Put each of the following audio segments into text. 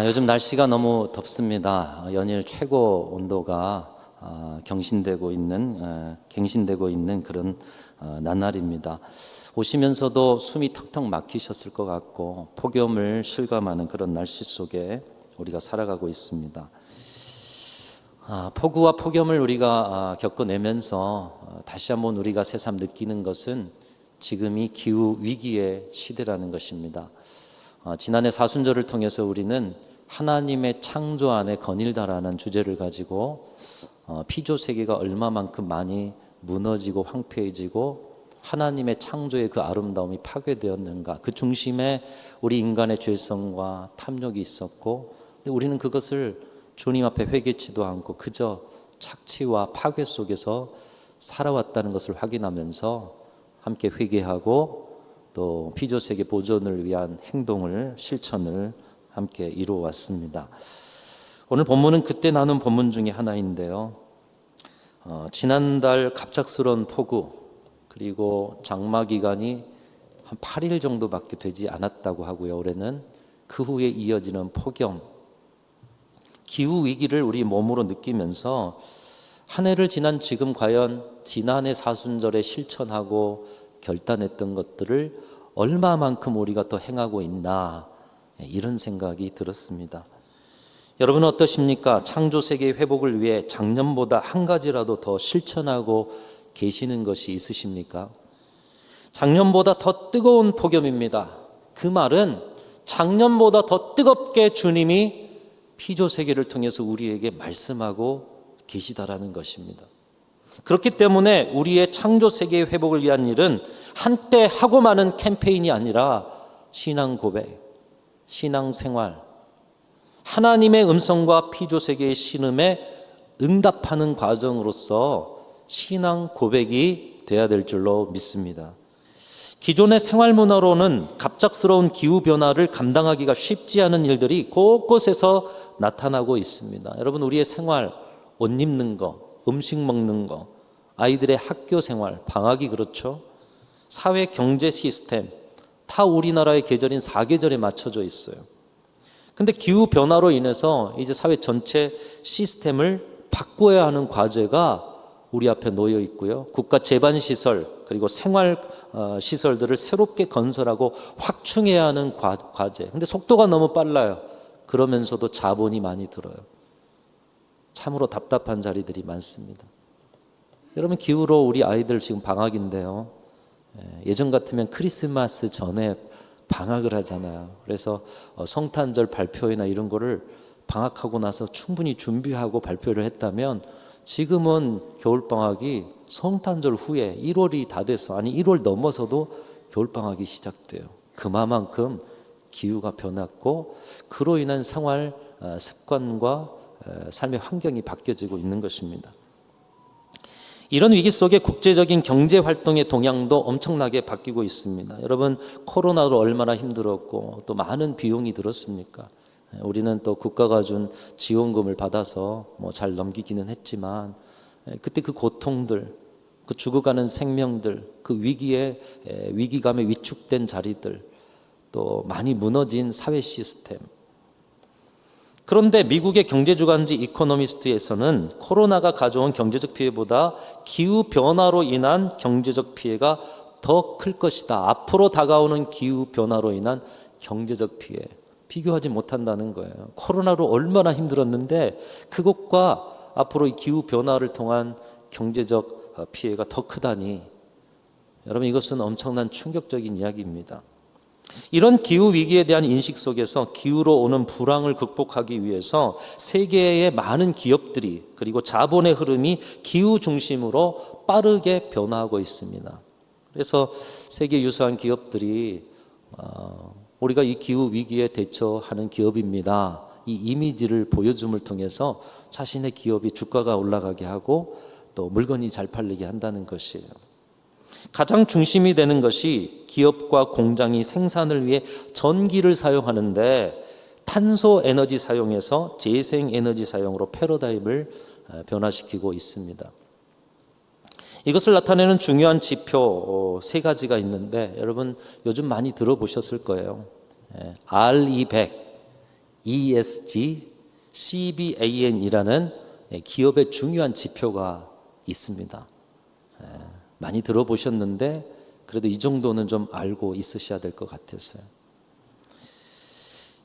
요즘 날씨가 너무 덥습니다. 연일 최고 온도가 갱신되고 있는 그런 나날입니다. 오시면서도 숨이 턱턱 막히셨을 것 같고 폭염을 실감하는 그런 날씨 속에 우리가 살아가고 있습니다. 폭우와 폭염을 우리가 겪어내면서 다시 한번 우리가 새삼 느끼는 것은 지금이 기후 위기의 시대라는 것입니다. 지난해 사순절을 통해서 우리는 하나님의 창조 안에 거닐다라는 주제를 가지고 피조 세계가 얼마만큼 많이 무너지고 황폐해지고 하나님의 창조의 그 아름다움이 파괴되었는가, 그 중심에 우리 인간의 죄성과 탐욕이 있었고, 근데 우리는 그것을 주님 앞에 회개치도 않고 그저 착취와 파괴 속에서 살아왔다는 것을 확인하면서 함께 회개하고 또 피조세계 보존을 위한 행동을, 실천을 함께 이루어왔습니다. 오늘 본문은 그때 나눈 본문 중에 하나인데요. 지난달 갑작스러운 폭우, 그리고 장마 기간이 한 8일 정도밖에 되지 않았다고 하고요. 올해는 그 후에 이어지는 폭염, 기후 위기를 우리 몸으로 느끼면서 한 해를 지난 지금 과연 지난해 사순절에 실천하고 결단했던 것들을 얼마만큼 우리가 더 행하고 있나, 이런 생각이 들었습니다. 여러분은 어떠십니까? 창조 세계의 회복을 위해 작년보다 한 가지라도 더 실천하고 계시는 것이 있으십니까? 작년보다 더 뜨거운 폭염입니다. 그 말은 작년보다 더 뜨겁게 주님이 피조 세계를 통해서 우리에게 말씀하고 계시다라는 것입니다. 그렇기 때문에 우리의 창조 세계의 회복을 위한 일은 한때 하고 마는 캠페인이 아니라 신앙 고백, 신앙 생활, 하나님의 음성과 피조 세계의 신음에 응답하는 과정으로서 신앙 고백이 돼야 될 줄로 믿습니다. 기존의 생활 문화로는 갑작스러운 기후 변화를 감당하기가 쉽지 않은 일들이 곳곳에서 나타나고 있습니다. 여러분, 우리의 생활, 옷 입는 거, 음식 먹는 거, 아이들의 학교 생활, 방학이 그렇죠. 사회 경제 시스템, 다 우리나라의 계절인 사계절에 맞춰져 있어요. 근데 기후 변화로 인해서 이제 사회 전체 시스템을 바꿔야 하는 과제가 우리 앞에 놓여 있고요. 국가 제반 시설, 그리고 생활 시설들을 새롭게 건설하고 확충해야 하는 과제. 근데 속도가 너무 빨라요. 그러면서도 자본이 많이 들어요. 참으로 답답한 자리들이 많습니다. 여러분, 기후로 우리 아이들 지금 방학인데요. 예전 같으면 크리스마스 전에 방학을 하잖아요. 그래서 성탄절 발표회나 이런 거를 방학하고 나서 충분히 준비하고 발표를 했다면 지금은 겨울방학이 성탄절 후에 1월이 다 돼서, 아니 1월 넘어서도 겨울방학이 시작돼요. 그만큼 기후가 변했고 그로 인한 생활 습관과 삶의 환경이 바뀌어지고 있는 것입니다. 이런 위기 속에 국제적인 경제 활동의 동향도 엄청나게 바뀌고 있습니다. 여러분, 코로나로 얼마나 힘들었고 또 많은 비용이 들었습니까? 우리는 또 국가가 준 지원금을 받아서 잘 넘기기는 했지만 그때 그 고통들, 그 죽어가는 생명들, 그 위기감에 위축된 자리들, 또 많이 무너진 사회 시스템. 그런데 미국의 경제주간지 이코노미스트에서는 코로나가 가져온 경제적 피해보다 기후변화로 인한 경제적 피해가 더 클 것이다. 앞으로 다가오는 기후변화로 인한 경제적 피해, 비교하지 못한다는 거예요. 코로나로 얼마나 힘들었는데 그것과 앞으로 이 기후변화를 통한 경제적 피해가 더 크다니, 여러분, 이것은 엄청난 충격적인 이야기입니다. 이런 기후 위기에 대한 인식 속에서 기후로 오는 불황을 극복하기 위해서 세계의 많은 기업들이, 그리고 자본의 흐름이 기후 중심으로 빠르게 변화하고 있습니다. 그래서 세계 유수한 기업들이 우리가 이 기후 위기에 대처하는 기업입니다, 이 이미지를 보여줌을 통해서 자신의 기업이 주가가 올라가게 하고 또 물건이 잘 팔리게 한다는 것이에요. 가장 중심이 되는 것이 기업과 공장이 생산을 위해 전기를 사용하는데 탄소 에너지 사용에서 재생 에너지 사용으로 패러다임을 변화시키고 있습니다. 이것을 나타내는 중요한 지표 세 가지가 있는데 여러분 요즘 많이 들어보셨을 거예요. RE100, ESG, CBAN이라는 기업의 중요한 지표가 있습니다. 많이 들어보셨는데 그래도 이 정도는 좀 알고 있으셔야 될 것 같아서요.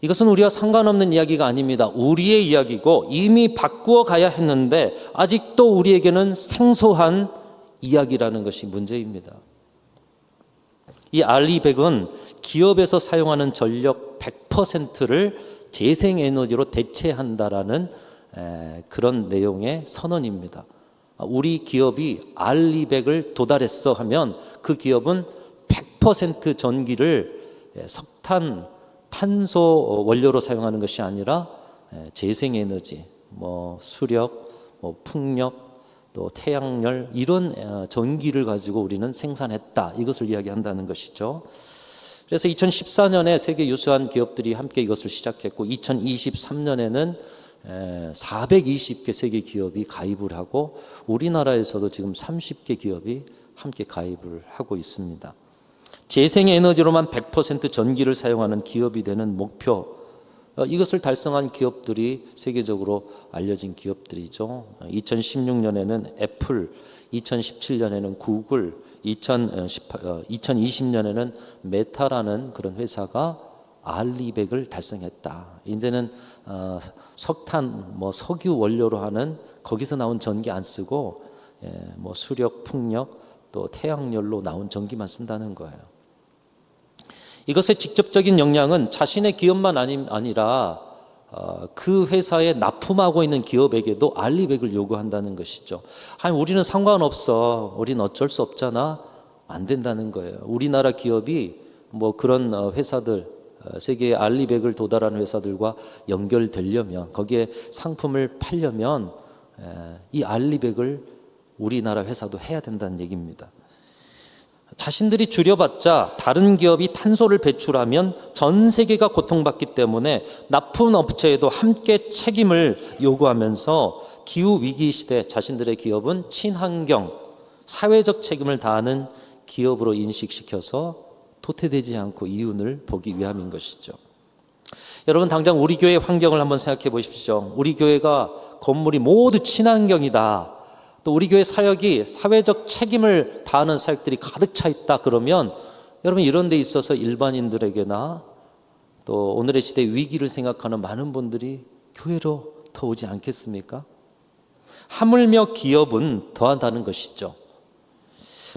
이것은 우리와 상관없는 이야기가 아닙니다. 우리의 이야기고 이미 바꾸어 가야 했는데 아직도 우리에게는 생소한 이야기라는 것이 문제입니다. 이 알리백은 기업에서 사용하는 전력 100%를 재생에너지로 대체한다라는 그런 내용의 선언입니다. 우리 기업이 알리백을 도달했어 하면 그 기업은 100% 전기를 석탄, 탄소 원료로 사용하는 것이 아니라 재생에너지, 수력, 풍력, 또 태양열 이런 전기를 가지고 우리는 생산했다. 이것을 이야기한다는 것이죠. 그래서 2014년에 세계 유수한 기업들이 함께 이것을 시작했고 2023년에는 420개 세계 기업이 가입을 하고 우리나라에서도 지금 30개 기업이 함께 가입을 하고 있습니다. 재생에너지로만 100% 전기를 사용하는 기업이 되는 목표, 이것을 달성한 기업들이 세계적으로 알려진 기업들이죠. 2016년에는 애플, 2017년에는 구글, 2020년에는 메타라는 그런 회사가 알리백을 달성했다. 이제는 석탄, 석유 원료로 하는 거기서 나온 전기 안 쓰고 수력, 풍력, 또 태양열로 나온 전기만 쓴다는 거예요. 이것의 직접적인 영향은 자신의 기업만 아니라 그 회사에 납품하고 있는 기업에게도 알리백을 요구한다는 것이죠. 아니 우리는 상관없어, 우리는 어쩔 수 없잖아, 안 된다는 거예요. 우리나라 기업이 그런 회사들, 세계의 알리백을 도달하는 회사들과 연결되려면, 거기에 상품을 팔려면 이 알리백을 우리나라 회사도 해야 된다는 얘기입니다. 자신들이 줄여봤자 다른 기업이 탄소를 배출하면 전 세계가 고통받기 때문에 납품업체에도 함께 책임을 요구하면서 기후위기 시대 자신들의 기업은 친환경, 사회적 책임을 다하는 기업으로 인식시켜서 도태되지 않고 이윤을 보기 위함인 것이죠. 여러분 당장 우리 교회 환경을 한번 생각해 보십시오. 우리 교회가 건물이 모두 친환경이다, 또 우리 교회 사역이 사회적 책임을 다하는 사역들이 가득 차 있다 그러면 여러분 이런 데 있어서 일반인들에게나 또 오늘의 시대 위기를 생각하는 많은 분들이 교회로 더 오지 않겠습니까? 하물며 기업은 더한다는 것이죠.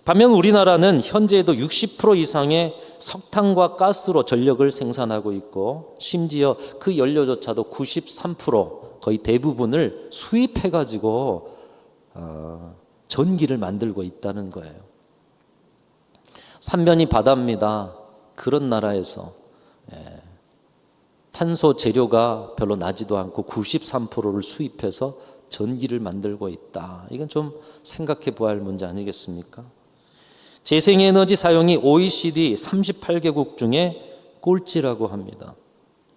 반면 우리나라는 현재에도 60% 이상의 석탄과 가스로 전력을 생산하고 있고 심지어 그 연료조차도 93% 거의 대부분을 수입해가지고 전기를 만들고 있다는 거예요. 삼면이 바다입니다. 그런 나라에서 탄소 재료가 별로 나지도 않고 93%를 수입해서 전기를 만들고 있다. 이건 좀 생각해 보아야 할 문제 아니겠습니까? 재생에너지 사용이 OECD 38개국 중에 꼴찌라고 합니다.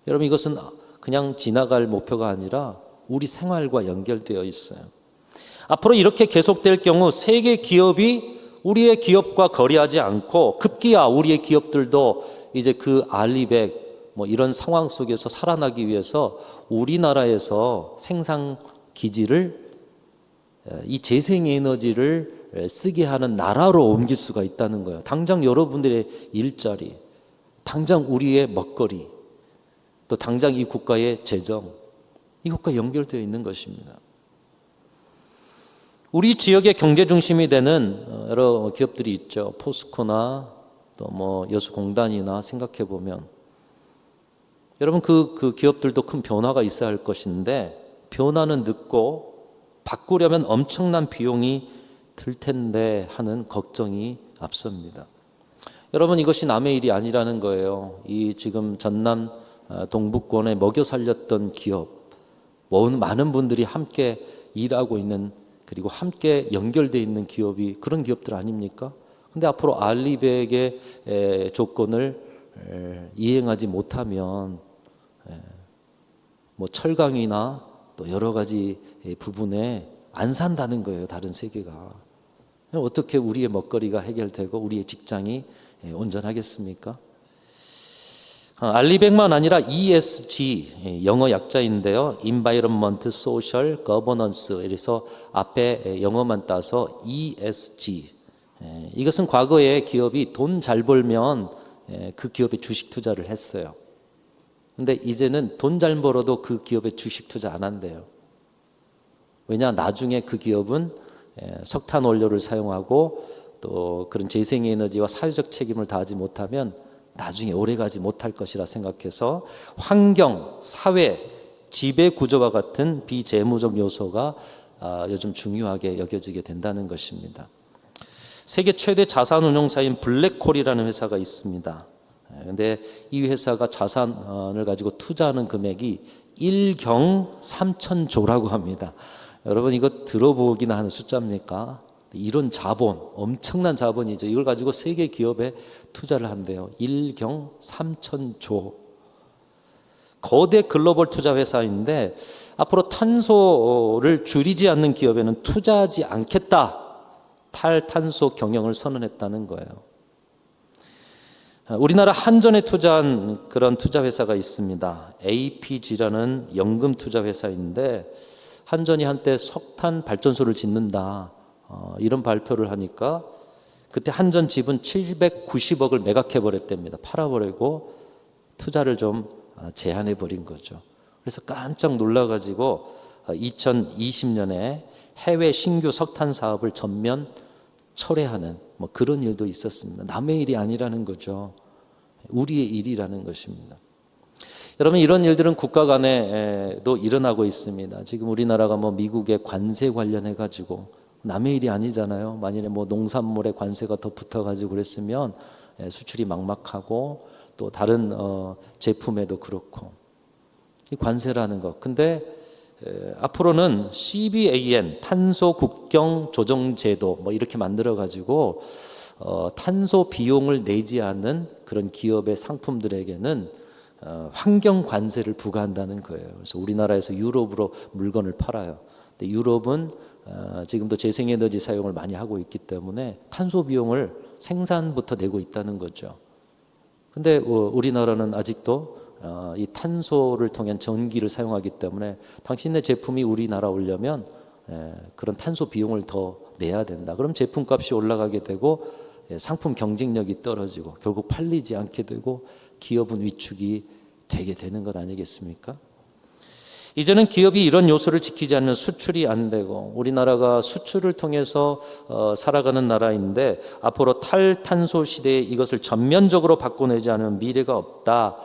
여러분 이것은 그냥 지나갈 목표가 아니라 우리 생활과 연결되어 있어요. 앞으로 이렇게 계속될 경우 세계 기업이 우리의 기업과 거래하지 않고 급기야 우리의 기업들도 이제 그 알리백 이런 상황 속에서 살아나기 위해서 우리나라에서 생산 기지를 이 재생에너지를 쓰게 하는 나라로 옮길 수가 있다는 거예요. 당장 여러분들의 일자리, 당장 우리의 먹거리, 또 당장 이 국가의 재정, 이것과 연결되어 있는 것입니다. 우리 지역의 경제 중심이 되는 여러 기업들이 있죠. 포스코나 또 여수공단이나 생각해 보면 여러분 그 기업들도 큰 변화가 있어야 할 것인데 변화는 늦고 바꾸려면 엄청난 비용이 들 텐데 하는 걱정이 앞섭니다. 여러분 이것이 남의 일이 아니라는 거예요. 이 지금 전남 동북권에 먹여 살렸던 기업, 많은 분들이 함께 일하고 있는 그리고 함께 연결되어 있는 기업이 그런 기업들 아닙니까? 근데 앞으로 알리백의 조건을 이행하지 못하면 철강이나 또 여러 가지 부분에 안 산다는 거예요. 다른 세계가. 어떻게 우리의 먹거리가 해결되고 우리의 직장이 온전하겠습니까? 알리백만 아니라 ESG, 영어 약자인데요. Environment, Social, Governance. 그래서 앞에 영어만 따서 ESG. 이것은 과거에 기업이 돈 잘 벌면 그 기업에 주식 투자를 했어요. 근데 이제는 돈 잘 벌어도 그 기업에 주식 투자 안 한대요. 왜냐? 나중에 그 기업은 석탄 원료를 사용하고 또 그런 재생에너지와 사회적 책임을 다하지 못하면 나중에 오래가지 못할 것이라 생각해서 환경, 사회, 지배 구조와 같은 비재무적 요소가 요즘 중요하게 여겨지게 된다는 것입니다. 세계 최대 자산운용사인 블랙홀이라는 회사가 있습니다. 그런데 이 회사가 자산을 가지고 투자하는 금액이 1경 3천조라고 합니다. 여러분 이거 들어보기나 하는 숫자입니까? 이런 자본, 엄청난 자본이죠. 이걸 가지고 세계 기업에 투자를 한대요. 1경 3천조. 거대 글로벌 투자 회사인데 앞으로 탄소를 줄이지 않는 기업에는 투자하지 않겠다. 탈탄소 경영을 선언했다는 거예요. 우리나라 한전에 투자한 그런 투자 회사가 있습니다. APG라는 연금 투자 회사인데 한전이 한때 석탄 발전소를 짓는다. 이런 발표를 하니까 그때 한전 지분 790억을 매각해 버렸답니다. 팔아버리고 투자를 좀 제한해 버린 거죠. 그래서 깜짝 놀라가지고 2020년에 해외 신규 석탄 사업을 전면 철회하는 뭐 그런 일도 있었습니다. 남의 일이 아니라는 거죠. 우리의 일이라는 것입니다. 여러분 이런 일들은 국가 간에도 일어나고 있습니다. 지금 우리나라가 뭐 미국의 관세 관련해 가지고 남의 일이 아니잖아요. 만일에 뭐 농산물에 관세가 더 붙어가지고 그랬으면 수출이 막막하고 또 다른 제품에도 그렇고 이 관세라는 것. 근데 앞으로는 CBAM 탄소 국경 조정 제도 뭐 이렇게 만들어 가지고 탄소 비용을 내지 않는 그런 기업의 상품들에게는 환경 관세를 부과한다는 거예요. 그래서 우리나라에서 유럽으로 물건을 팔아요. 근데 유럽은 지금도 재생에너지 사용을 많이 하고 있기 때문에 탄소 비용을 생산부터 내고 있다는 거죠. 근데 우리나라는 아직도 이 탄소를 통한 전기를 사용하기 때문에 당신의 제품이 우리나라 오려면 그런 탄소 비용을 더 내야 된다. 그럼 제품값이 올라가게 되고 상품 경쟁력이 떨어지고 결국 팔리지 않게 되고 기업은 위축이 되게 되는 것 아니겠습니까? 이제는 기업이 이런 요소를 지키지 않으면 수출이 안 되고 우리나라가 수출을 통해서 살아가는 나라인데 앞으로 탈탄소 시대에 이것을 전면적으로 바꿔내지 않으면 미래가 없다.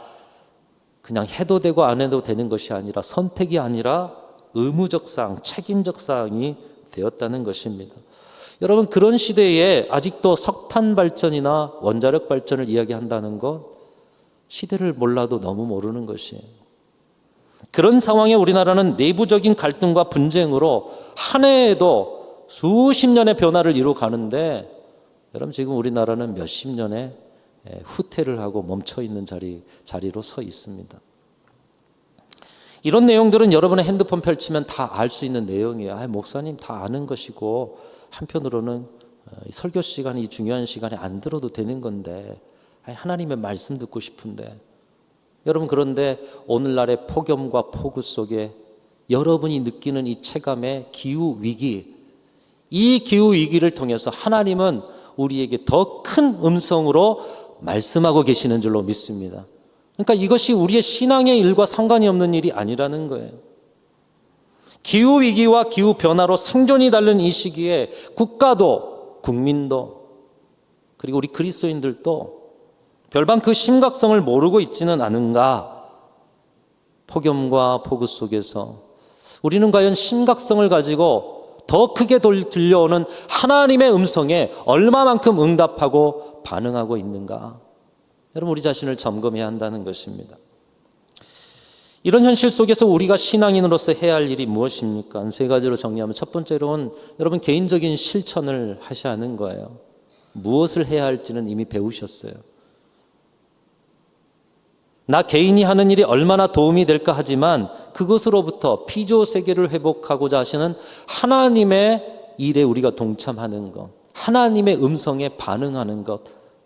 그냥 해도 되고 안 해도 되는 것이 아니라 선택이 아니라 의무적 사항, 책임적 사항이 되었다는 것입니다. 여러분 그런 시대에 아직도 석탄 발전이나 원자력 발전을 이야기한다는 것 시대를 몰라도 너무 모르는 것이에요. 그런 상황에 우리나라는 내부적인 갈등과 분쟁으로 한 해에도 수십 년의 변화를 이루어 가는데 여러분 지금 우리나라는 몇십 년의 후퇴를 하고 멈춰 있는 자리로 서 있습니다. 이런 내용들은 여러분의 핸드폰 펼치면 다 알 수 있는 내용이에요. 목사님 다 아는 것이고 한편으로는 설교 시간이 이 중요한 시간에 안 들어도 되는 건데 하나님의 말씀 듣고 싶은데 여러분 그런데 오늘날의 폭염과 폭우 속에 여러분이 느끼는 이 체감의 기후위기 이 기후위기를 통해서 하나님은 우리에게 더 큰 음성으로 말씀하고 계시는 줄로 믿습니다. 그러니까 이것이 우리의 신앙의 일과 상관이 없는 일이 아니라는 거예요. 기후위기와 기후변화로 생존이 다른 이 시기에 국가도 국민도 그리고 우리 그리스도인들도 별반 그 심각성을 모르고 있지는 않은가. 폭염과 폭우 속에서 우리는 과연 심각성을 가지고 더 크게 들려오는 하나님의 음성에 얼마만큼 응답하고 반응하고 있는가. 여러분 우리 자신을 점검해야 한다는 것입니다. 이런 현실 속에서 우리가 신앙인으로서 해야 할 일이 무엇입니까? 세 가지로 정리하면 첫 번째로는 여러분 개인적인 실천을 하셔야 하는 거예요. 무엇을 해야 할지는 이미 배우셨어요. 나 개인이 하는 일이 얼마나 도움이 될까 하지만 그것으로부터 피조 세계를 회복하고자 하시는 하나님의 일에 우리가 동참하는 것, 하나님의 음성에 반응하는 것,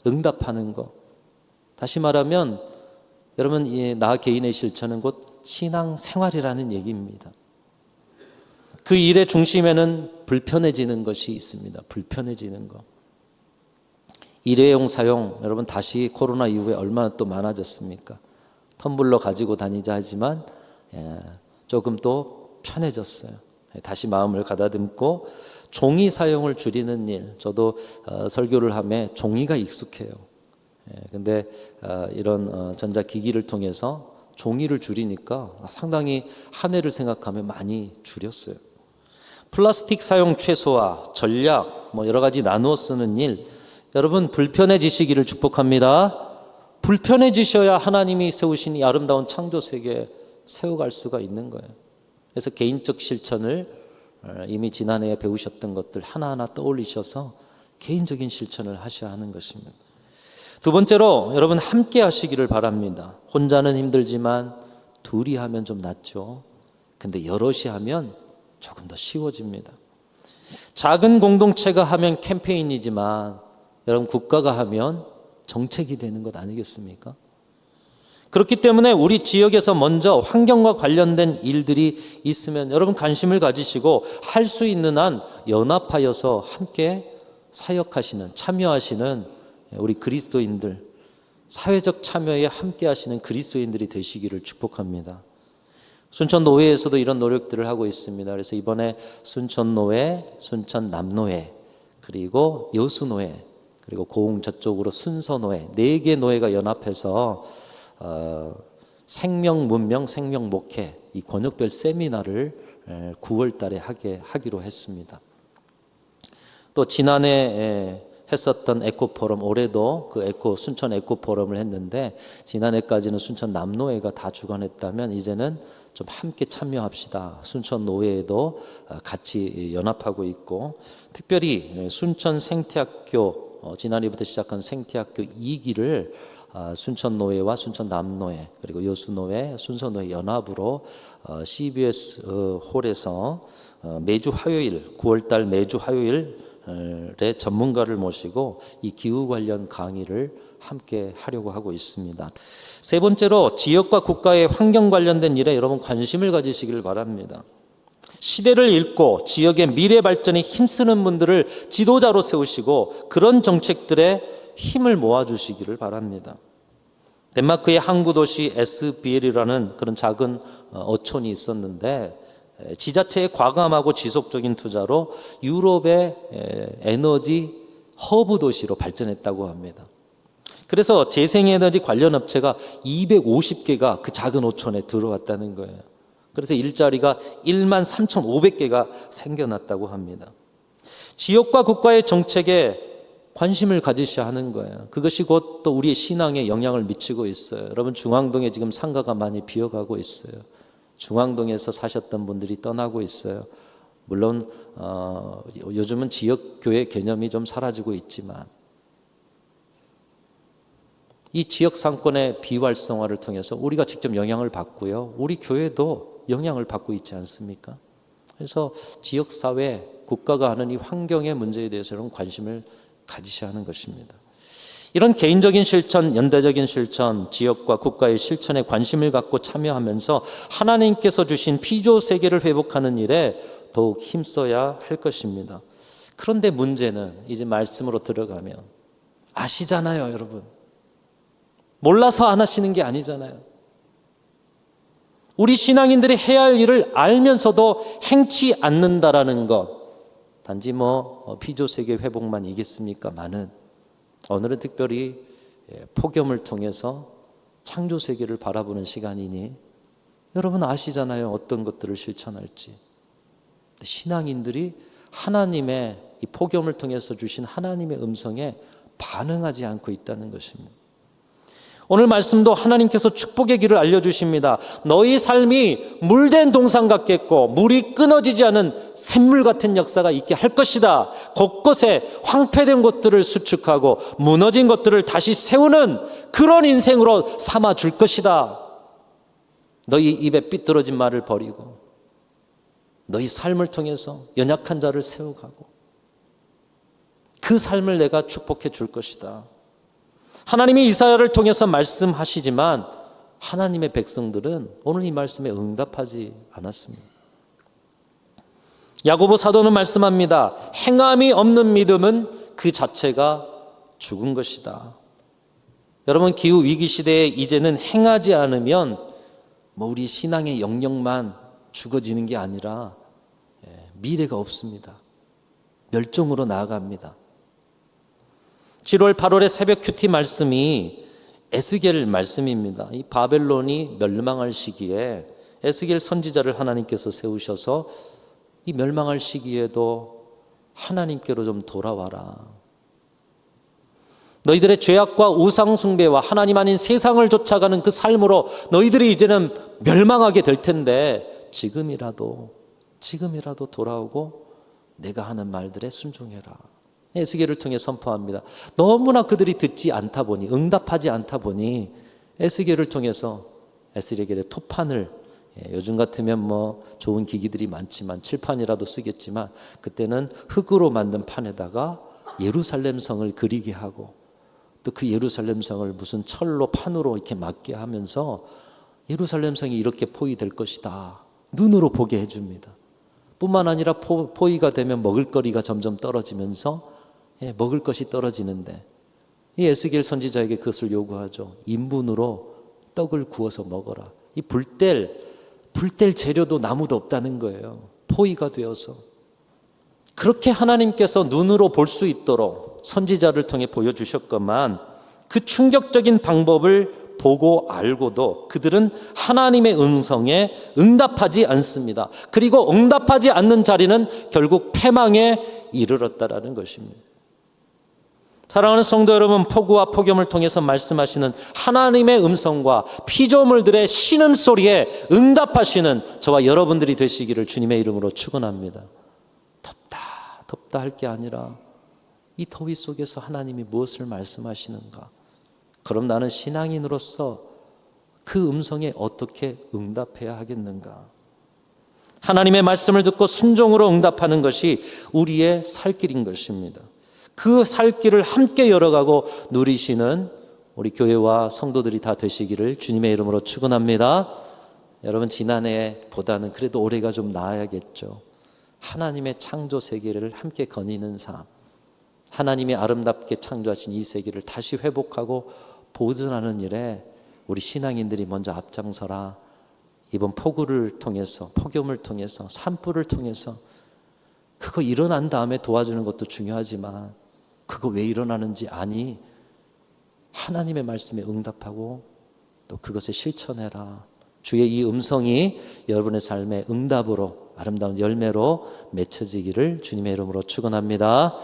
응답하는 것. 다시 말하면 여러분, 나 개인의 실천은 곧 신앙생활이라는 얘기입니다. 그 일의 중심에는 불편해지는 것이 있습니다. 불편해지는 것. 일회용 사용, 여러분 다시 코로나 이후에 얼마나 또 많아졌습니까? 텀블러 가지고 다니자 하지만 조금 또 편해졌어요. 다시 마음을 가다듬고 종이 사용을 줄이는 일. 저도 설교를 하며 종이가 익숙해요. 근데 이런 전자기기를 통해서 종이를 줄이니까 상당히 한 해를 생각하면 많이 줄였어요. 플라스틱 사용 최소화, 전략, 여러 가지 나누어 쓰는 일. 여러분, 불편해지시기를 축복합니다. 불편해지셔야 하나님이 세우신 이 아름다운 창조 세계에 세워갈 수가 있는 거예요. 그래서 개인적 실천을 이미 지난해에 배우셨던 것들 하나하나 떠올리셔서 개인적인 실천을 하셔야 하는 것입니다. 두 번째로 여러분 함께 하시기를 바랍니다. 혼자는 힘들지만 둘이 하면 좀 낫죠. 근데 여럿이 하면 조금 더 쉬워집니다. 작은 공동체가 하면 캠페인이지만 여러분 국가가 하면 정책이 되는 것 아니겠습니까? 그렇기 때문에 우리 지역에서 먼저 환경과 관련된 일들이 있으면 여러분 관심을 가지시고 할 수 있는 한 연합하여서 함께 사역하시는, 참여하시는 우리 그리스도인들, 사회적 참여에 함께 하시는 그리스도인들이 되시기를 축복합니다. 순천노회에서도 이런 노력들을 하고 있습니다. 그래서 이번에 순천노회, 순천남노회, 그리고 여수노회, 그리고 고흥 저쪽으로 순서노회 4개 노회가 연합해서 생명 문명, 생명 목회 이 권역별 세미나를 9월 달에 하기로 했습니다. 또 지난해 했었던 에코포럼, 올해도 그 순천 에코포럼을 했는데 지난해까지는 순천 남노회가 다 주관했다면 이제는 좀 함께 참여합시다. 순천 노회에도 같이 연합하고 있고, 특별히 순천 생태학교 지난해부터 시작한 생태학교 2기를 순천 노회와 순천 남노회 그리고 여수노회, 순서노회 연합으로 CBS 홀에서 매주 화요일 9월달 매주 화요일에 전문가를 모시고 이 기후 관련 강의를 함께 하려고 하고 있습니다. 세 번째로 지역과 국가의 환경 관련된 일에 여러분 관심을 가지시길 바랍니다. 시대를 읽고 지역의 미래 발전에 힘쓰는 분들을 지도자로 세우시고 그런 정책들에 힘을 모아주시기를 바랍니다. 덴마크의 항구 도시 SBL이라는 그런 작은 어촌이 있었는데 지자체의 과감하고 지속적인 투자로 유럽의 에너지 허브 도시로 발전했다고 합니다. 그래서 재생에너지 관련 업체가 250개가 그 작은 어촌에 들어왔다는 거예요. 그래서 일자리가 13,500개가 생겨났다고 합니다. 지역과 국가의 정책에 관심을 가지셔야 하는 거예요. 그것이 곧 또 우리의 신앙에 영향을 미치고 있어요. 여러분 중앙동에 지금 상가가 많이 비어가고 있어요. 중앙동에서 사셨던 분들이 떠나고 있어요. 물론 요즘은 지역교회 개념이 좀 사라지고 있지만 이 지역 상권의 비활성화를 통해서 우리가 직접 영향을 받고요. 우리 교회도 영향을 받고 있지 않습니까? 그래서 지역사회, 국가가 하는 이 환경의 문제에 대해서 여러분 관심을 가지셔야 하는 것입니다. 이런 개인적인 실천, 연대적인 실천, 지역과 국가의 실천에 관심을 갖고 참여하면서 하나님께서 주신 피조 세계를 회복하는 일에 더욱 힘써야 할 것입니다. 그런데 문제는 이제 말씀으로 들어가면 아시잖아요, 여러분. 몰라서 안 하시는 게 아니잖아요. 우리 신앙인들이 해야 할 일을 알면서도 행치 않는다라는 것. 단지 피조세계 회복만 이겠습니까마는 오늘은 특별히 폭염을 통해서 창조세계를 바라보는 시간이니 여러분 아시잖아요. 어떤 것들을 실천할지. 신앙인들이 하나님의 이 폭염을 통해서 주신 하나님의 음성에 반응하지 않고 있다는 것입니다. 오늘 말씀도 하나님께서 축복의 길을 알려주십니다. 너희 삶이 물된 동산 같겠고 물이 끊어지지 않은 샘물 같은 역사가 있게 할 것이다. 곳곳에 황폐된 것들을 수축하고 무너진 것들을 다시 세우는 그런 인생으로 삼아줄 것이다. 너희 입에 삐뚤어진 말을 버리고 너희 삶을 통해서 연약한 자를 세워가고 그 삶을 내가 축복해 줄 것이다. 하나님이 이사야를 통해서 말씀하시지만 하나님의 백성들은 오늘 이 말씀에 응답하지 않았습니다. 야고보 사도는 말씀합니다. 행함이 없는 믿음은 그 자체가 죽은 것이다. 여러분, 기후 위기 시대에 이제는 행하지 않으면 우리 신앙의 영역만 죽어지는 게 아니라 미래가 없습니다. 멸종으로 나아갑니다. 7월 8월의 새벽 큐티 말씀이 에스겔 말씀입니다. 이 바벨론이 멸망할 시기에 에스겔 선지자를 하나님께서 세우셔서 이 멸망할 시기에도 하나님께로 좀 돌아와라. 너희들의 죄악과 우상숭배와 하나님 아닌 세상을 쫓아가는 그 삶으로 너희들이 이제는 멸망하게 될 텐데 지금이라도 돌아오고 내가 하는 말들에 순종해라. 에스겔을 통해 선포합니다. 너무나 그들이 듣지 않다 보니, 응답하지 않다 보니 에스겔을 통해서 에스겔의 토판을, 요즘 같으면 좋은 기기들이 많지만 칠판이라도 쓰겠지만 그때는 흙으로 만든 판에다가 예루살렘 성을 그리게 하고 또 그 예루살렘 성을 무슨 철로 판으로 이렇게 막게 하면서 예루살렘 성이 이렇게 포위될 것이다. 눈으로 보게 해줍니다. 뿐만 아니라 포위가 되면 먹을거리가 점점 떨어지면서 먹을 것이 떨어지는데 이 에스겔 선지자에게 그것을 요구하죠. 인분으로 떡을 구워서 먹어라. 이 불 뗄 재료도 나무도 없다는 거예요. 포위가 되어서. 그렇게 하나님께서 눈으로 볼 수 있도록 선지자를 통해 보여주셨건만 그 충격적인 방법을 보고 알고도 그들은 하나님의 음성에 응답하지 않습니다. 그리고 응답하지 않는 자리는 결국 패망에 이르렀다라는 것입니다. 사랑하는 성도 여러분, 폭우와 폭염을 통해서 말씀하시는 하나님의 음성과 피조물들의 쉬는 소리에 응답하시는 저와 여러분들이 되시기를 주님의 이름으로 축원합니다. 덥다 할 게 아니라 이 더위 속에서 하나님이 무엇을 말씀하시는가? 그럼 나는 신앙인으로서 그 음성에 어떻게 응답해야 하겠는가? 하나님의 말씀을 듣고 순종으로 응답하는 것이 우리의 살 길인 것입니다. 그 살 길을 함께 열어가고 누리시는 우리 교회와 성도들이 다 되시기를 주님의 이름으로 축원합니다. 여러분, 지난해보다는 그래도 올해가 좀 나아야겠죠. 하나님의 창조 세계를 함께 거니는 삶, 하나님이 아름답게 창조하신 이 세계를 다시 회복하고 보존하는 일에 우리 신앙인들이 먼저 앞장서라. 이번 폭우를 통해서, 폭염을 통해서, 산불을 통해서 그거 일어난 다음에 도와주는 것도 중요하지만 그거 왜 일어나는지 아니, 하나님의 말씀에 응답하고 또 그것을 실천해라. 주의 이 음성이 여러분의 삶의 응답으로, 아름다운 열매로 맺혀지기를 주님의 이름으로 축원합니다.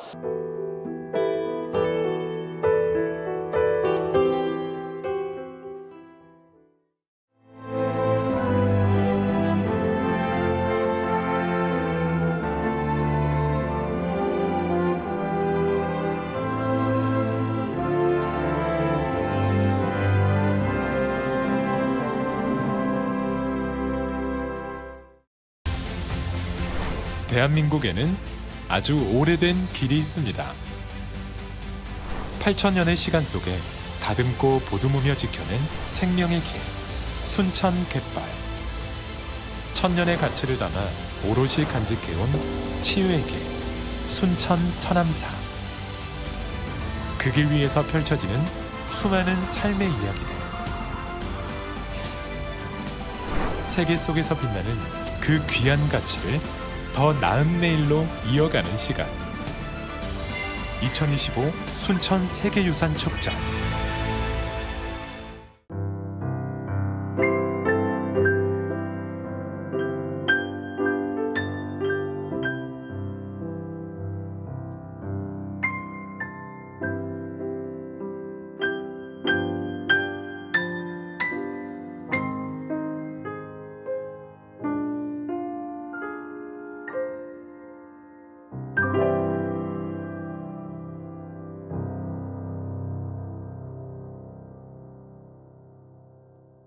대한민국에는 아주 오래된 길이 있습니다. 8,000년의 시간 속에 다듬고 보듬으며 지켜낸 생명의 길, 순천 갯발. 1,000년의 가치를 담아 오롯이 간직해온 치유의 길, 순천 서남사. 그 길 위에서 펼쳐지는 수많은 삶의 이야기들. 세계 속에서 빛나는 그 귀한 가치를 더 나은 내일로 이어가는 시간. 2025 순천 세계유산 축전.